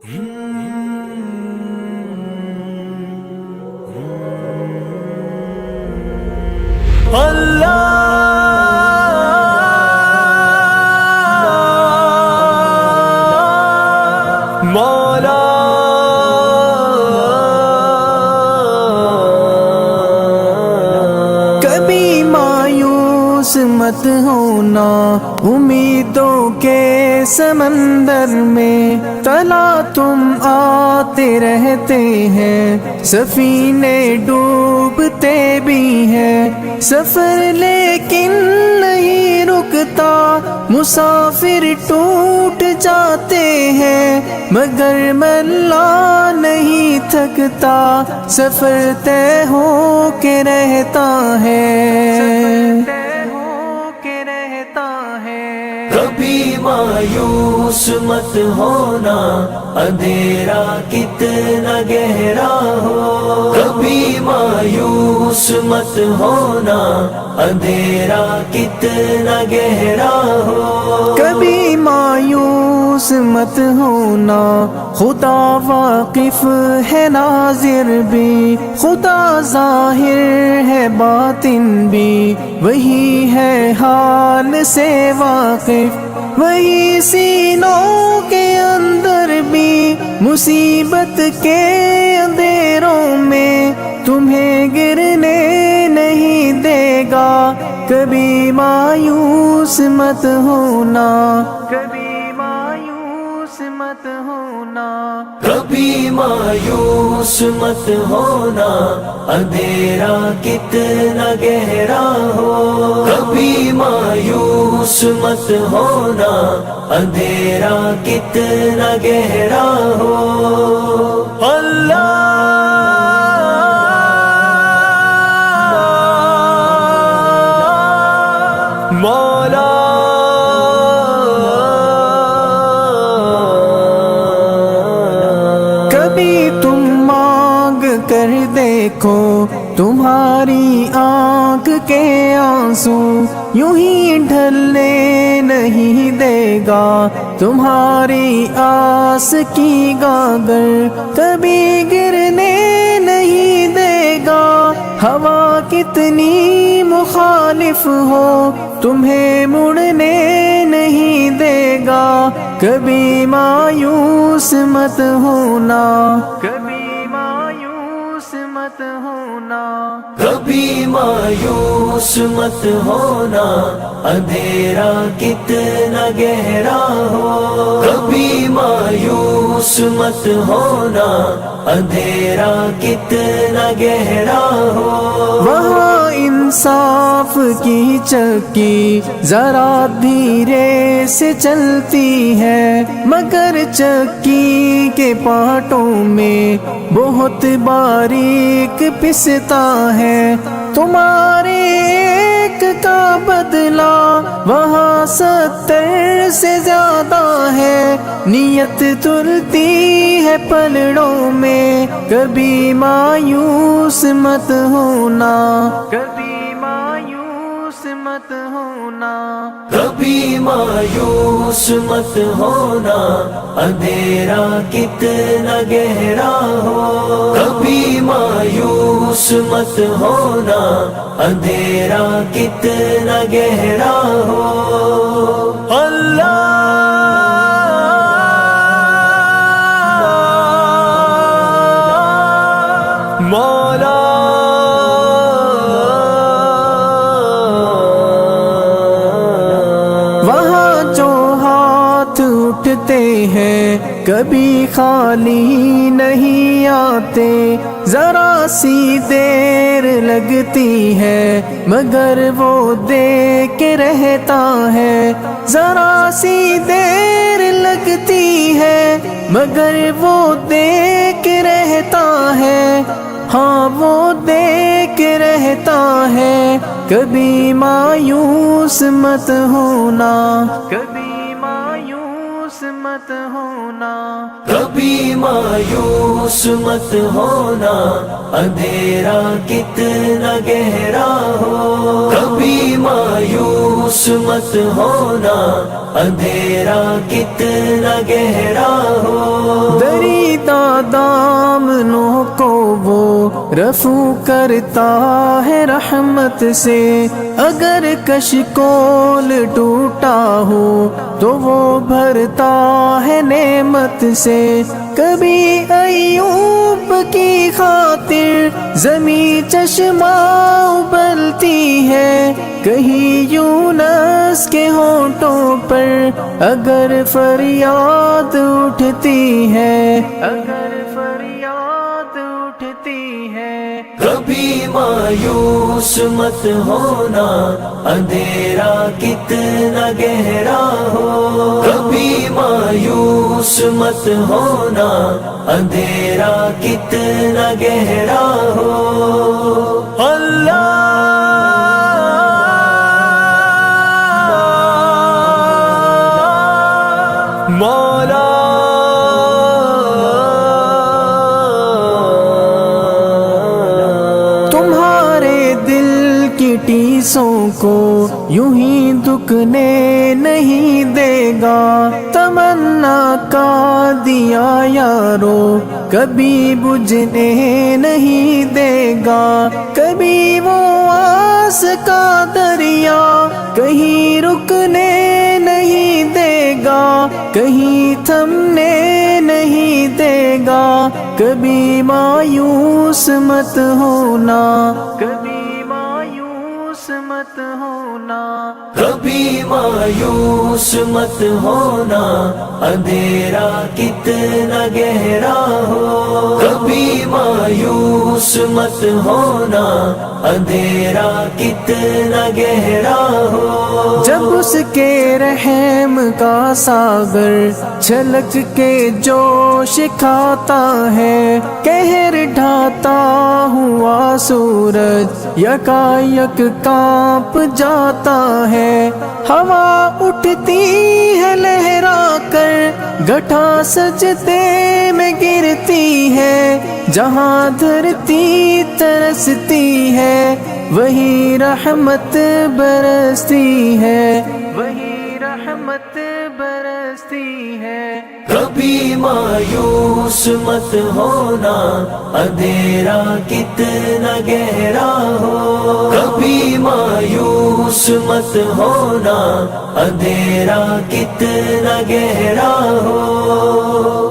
مولا کبھی مایوس مت ہونا، امیدوں کے سمندر میں تلا تم آتے رہتے ہیں، سفینے ڈوبتے بھی ہیں، سفر لیکن نہیں رکتا، مسافر ٹوٹ جاتے ہیں، مگر ملا نہیں تھکتا، سفر طے ہو کے رہتا ہے۔ کبھی مایوس مت ہونا، اندھیرا کتنا گہرا ہو، کبھی مایوس مت ہونا، اندھیرا کتنا گہرا ہو، کبھی مایوس مت ہونا، خدا واقف ہے ناظر بھی، خدا ظاہر ہے باطن بھی، وہی ہے حال سے واقف، وہی سینوں کے اندر بھی، مصیبت کے اندھیروں میں تمہیں گرنے نہیں دے گا، کبھی مایوس مت ہونا، کبھی مایوس مت ہونا، کبھی مایوس مت ہونا، اندھیرا کتنا گہرا ہو، کبھی مایوس مت ہونا، اندھیرا کتنا گہرا ہو، اللہ مولا کبھی تم مانگ کر دیکھو، تمہاری آنکھ کے آنسو یوں ہی ڈھلنے نہیں دے گا، تمہاری آس کی گاگر کبھی گرنے نہیں دے گا، ہوا کتنی مخالف ہو تمہیں مڑنے نہیں دے گا، کبھی مایوس مت ہونا، کبھی مایوس مت ہونا، کبھی مایوس مت ہونا، اندھیرا کتنا گہرا ہو، کبھی مایوس مت ہونا، اندھیرا کتنا گہرا ہو، وہاں انصاف کی چکی ذرا دھیرے سے چلتی ہے، مگر چکی کے پارٹوں میں بہت باریک پستا ہے، تمہارے ایک کا بدلہ وہاں 70 سے زیادہ ہے، نیت تلتی ہے پلڑوں میں، کبھی مایوس مت ہونا، کبھی مایوس مت ہونا، کبھی مایوس مت ہونا، اندھیرا کتنا گہرا ہو، کبھی مایوس مت ہونا، اندھیرا کتنا گہرا ہو، اللہ مولا وہاں جو ہاتھ اٹھتے ہیں کبھی خالی نہیں آتے، ذرا سی دیر لگتی ہے مگر وہ دے کے رہتا ہے، ذرا سی دیر لگتی ہے مگر وہ دے کے رہتا ہے، ہاں وہ دے کے رہتا ہے، کبھی مایوس مت ہونا، کبھی مایوس مت ہونا، کبھی مایوس مت ہونا، اندھیرا کتنا گہرا ہو، کبھی مایوس مت ہونا، اندھیرا کتنا گہرا ہو، رفو کرتا ہے رحمت سے، اگر کشکول ٹوٹا ہو تو وہ بھرتا ہے نعمت سے۔ کبھی ایوب کی خاطر زمین چشمہ ابلتی ہے، کہیں یونس کے ہونٹوں پر اگر فریاد اٹھتی ہے، اگر فریاد اٹھتی ہے۔ کبھی مایوس مت ہونا، اندھیرا کتنا گہرا ہو۔ کبھی مایوس مت ہونا، اندھیرا کتنا گہرا ہو۔ اللہ مولا تمہارے دل کی ٹیسوں کو یوں ہی دکنے نہیں دے گا، تمنا کا دیا یارو کبھی بجھنے نہیں دے گا۔ کبھی وہ آس کا دریا کہیں رکنے نہیں دے گا، کہیں تھمنے نہیں دے گا۔ کبھی مایوس مت ہونا، کبھی مایوس مت ہونا۔ کبھی مایوس مت ہونا، اندھیرا کتنا گہرا ہو۔ کبھی مایوس مت ہونا، اندھیرا کتنا گہرا ہو۔ جب اس کے رحم کا ساگر چھلک کے جوش کھاتا ہے، قہر ڈھاتا ہوا سورج یکایک کانپ جاتا ہے۔ ہوا اٹھتی ہے لہرا کر، گٹھا سجدے میں گرتی ہے، جہاں دھرتی ترستی ہے وہی رحمت برستی ہے، وہی رحمت برستی ہے۔ کبھی مایوس مت ہونا، اندھیرا کتنا گہرا ہو۔ کبھی مایوس مت ہونا، اندھیرا کتنا گہرا ہو۔